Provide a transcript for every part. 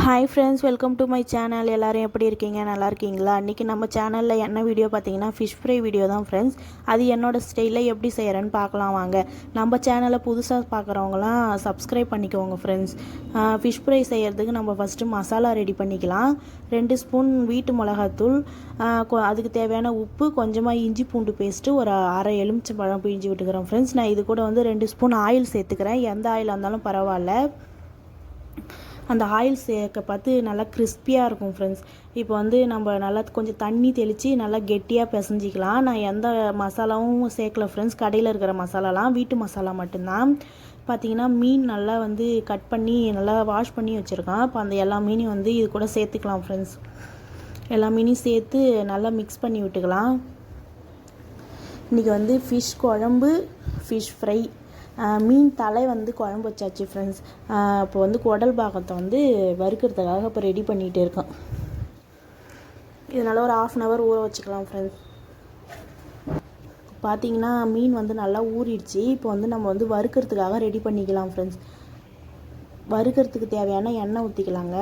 Hi friends, welcome to my channel. எல்லோரும் எப்படி இருக்கீங்க? நல்லா இருக்கீங்களா? இன்றைக்கி நம்ம சேனலில் என்ன வீடியோ பார்த்தீங்கன்னா ஃபிஷ் ஃப்ரை வீடியோ தான் ஃப்ரெண்ட்ஸ். அது என்னோடய ஸ்டைலில் எப்படி செய்கிறேன்னு பார்க்கலாம் வாங்க. நம்ம சேனலை புதுசாக பார்க்குறவங்களாம் சப்ஸ்கிரைப் பண்ணிக்கோங்க ஃப்ரெண்ட்ஸ். ஃபிஷ் ஃப்ரை செய்கிறதுக்கு நம்ம ஃபஸ்ட்டு மசாலா ரெடி பண்ணிக்கலாம். 2 ஸ்பூன் வீட்டு மிளகாத்தூள், அதுக்கு தேவையான உப்பு, கொஞ்சமாக இஞ்சி பூண்டு பேஸ்ட்டு, ஒரு அரை எலுமிச்சை பழம் பிழிஞ்சு விட்டுக்கிறேன் ஃப்ரெண்ட்ஸ். நான் இது கூட வந்து 2 ஸ்பூன் ஆயில் சேர்த்துக்கிறேன். எந்த ஆயிலாக இருந்தாலும் பரவாயில்ல. அந்த ஆயில் சேர்க்க பார்த்து நல்லா கிறிஸ்பியாக இருக்கும் ஃப்ரெண்ட்ஸ். இப்போ வந்து நம்ம நல்லா கொஞ்சம் தண்ணி தெளித்து நல்லா கெட்டியாக பிசைஞ்சிக்கலாம். நான் எந்த மசாலாவும் சேர்க்கல ஃப்ரெண்ட்ஸ். கடையில் இருக்கிற மசாலாலாம் வீட்டு மசாலா மட்டும்தான். பார்த்திங்கன்னா மீன் நல்லா வந்து கட் பண்ணி நல்லா வாஷ் பண்ணி வச்சுருக்கேன். இப்போ அந்த எல்லா மீனையும் வந்து இது கூட சேர்த்துக்கலாம் ஃப்ரெண்ட்ஸ். எல்லா மீனையும் சேர்த்து நல்லா மிக்ஸ் பண்ணி விட்டுக்கலாம். இன்றைக்கி வந்து ஃபிஷ் குழம்பு, ஃபிஷ் ஃப்ரை, மீன் தலை வந்து குழம்பு வச்சாச்சு ஃப்ரெண்ட்ஸ். இப்போ வந்து குடல் பாகத்தை வந்து வறுக்கிறதுக்காக இப்போ ரெடி பண்ணிகிட்டு இருக்கோம். இதனால் ஒரு 1/2 hour ஊற வச்சுக்கலாம் ஃப்ரெண்ட்ஸ். பார்த்திங்கன்னா மீன் வந்து நல்லா ஊறிடுச்சு. இப்போ வந்து நம்ம வந்து வறுக்கிறதுக்காக ரெடி பண்ணிக்கலாம் ஃப்ரெண்ட்ஸ். வறுக்கிறதுக்கு தேவையான எண்ணெய் ஊற்றிக்கலாங்க.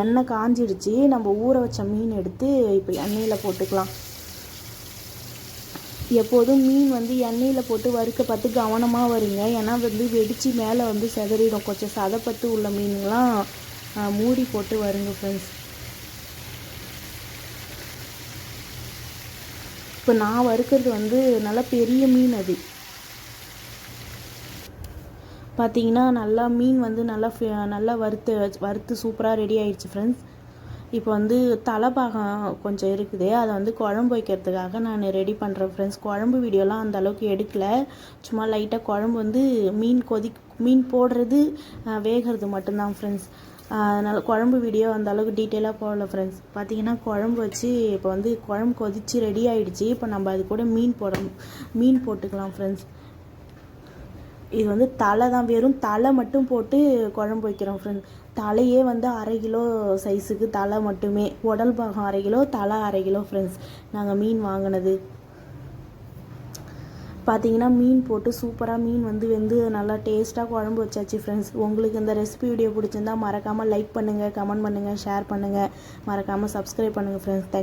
எண்ணெய் காஞ்சிடுச்சு. நம்ம ஊற வச்ச மீன் எடுத்து இப்போ எண்ணெயில் போட்டுக்கலாம். எப்போதும் மீன் வந்து எண்ணெயில் போட்டு வறுக்க பார்த்து கவனமாக வருங்க. ஏன்னா வந்து வெடித்து மேலே வந்து செதறிடும். கொஞ்சம் சதைப்பத்து உள்ள மீன்லாம் மூடி போட்டு வருங்க ஃப்ரெண்ட்ஸ். இப்போ நான் வறுக்கிறது வந்து நல்லா பெரிய மீன். அது பார்த்திங்கன்னா நல்லா மீன் வந்து நல்லா வறுத்து சூப்பராக ரெடி ஆகிடுச்சு ஃப்ரெண்ட்ஸ். இப்போ வந்து தலைப்பாகம் கொஞ்சம் இருக்குது. அதை வந்து குழம்பு வைக்கிறதுக்காக நான் ரெடி பண்ணுறேன் ஃப்ரெண்ட்ஸ். குழம்பு வீடியோலாம் அந்த அளவுக்கு எடுக்கலை. சும்மா லைட்டாக குழம்பு வந்து மீன் போடுறது வேகிறது மட்டும்தான் ஃப்ரெண்ட்ஸ். அதனால் குழம்பு வீடியோ அந்த அளவுக்கு டீட்டெயிலாக போடல ஃப்ரெண்ட்ஸ். பார்த்திங்கன்னா குழம்பு வச்சு இப்போ வந்து குழம்பு கொதித்து ரெடி ஆகிடுச்சு. இப்போ நம்ம அது கூட மீன் போட்டுக்கலாம் ஃப்ரெண்ட்ஸ். இது வந்து தலை தான், வெறும் தலை மட்டும் போட்டு குழம்பு வைக்கிறோம் ஃப்ரெண்ட்ஸ். தலையே வந்து 1/2 கிலோ சைஸுக்கு தலை மட்டுமே. உடல் பாகம் 1/2 கிலோ, தலை 1/2 கிலோ ஃப்ரெண்ட்ஸ். நாங்கள் மீன் வாங்கினது. பார்த்திங்கன்னா மீன் போட்டு சூப்பராக மீன் வந்து வெந்து நல்லா டேஸ்ட்டாக குழம்பு வச்சாச்சு ஃப்ரெண்ட்ஸ். உங்களுக்கு இந்த ரெசிபி வீடியோ பிடிச்சிருந்தால் மறக்காமல் லைக் பண்ணுங்கள், கமெண்ட் பண்ணுங்கள், ஷேர் பண்ணுங்கள், மறக்காமல் சப்ஸ்கிரைப் பண்ணுங்கள் ஃப்ரெண்ட்ஸ். தேங்க்ஸ்.